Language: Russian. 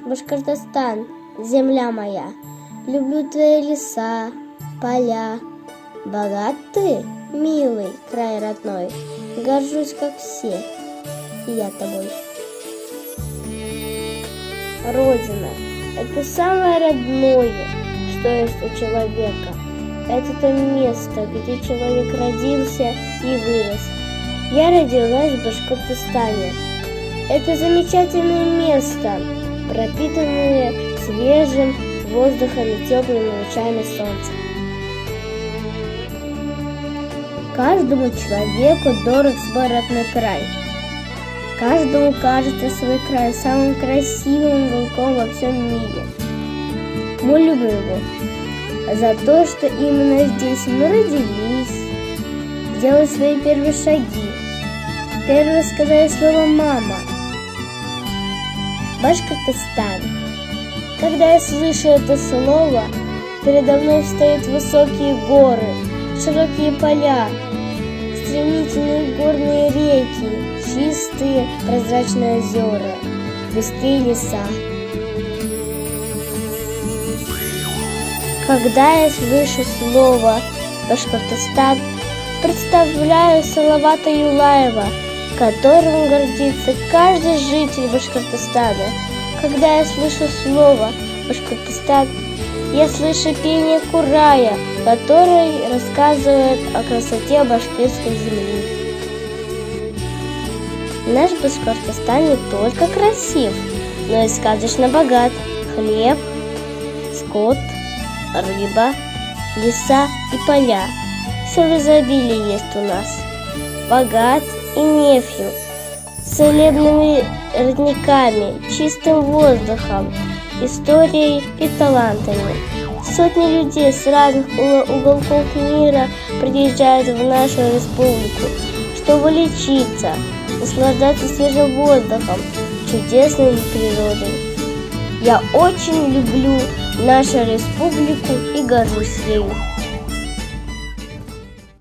Башкортостан, земля моя, люблю твои леса, поля. Богат ты, милый край родной, горжусь, как все, и я тобой. Родина — это самое родное, что есть у человека. Это то место, где человек родился и вырос. Я родилась в Башкортостане. Это замечательное место, пропитанное свежим воздухом и теплыми лучами солнца. Каждому человеку дорог свой родной край. Каждому кажется свой край самым красивым уголком во всем мире. Мы любим его за то, что именно здесь мы родились, сделали свои первые шаги, первые сказали слово «мама». Башкортостан. Когда я слышу это слово, передо мной встают высокие горы, широкие поля, стремительные горные реки, чистые прозрачные озера, густые леса. Когда я слышу слово «Башкортостан», представляю Салавата Юлаева, которым гордится каждый житель Башкортостана. Когда я слышу слово «Башкортостан», я слышу пение Курая, который рассказывает о красоте башкирской земли. Наш Башкортостан не только красив, но и сказочно богат. Хлеб, скот, рыба, леса и поля. Все в изобилии есть у нас. Богат и нефтью, целебными родниками, чистым воздухом, историей и талантами. Сотни людей с разных уголков мира приезжают в нашу республику, чтобы лечиться, наслаждаться свежим воздухом, чудесной природой. Я очень люблю нашу республику и горжусь ею.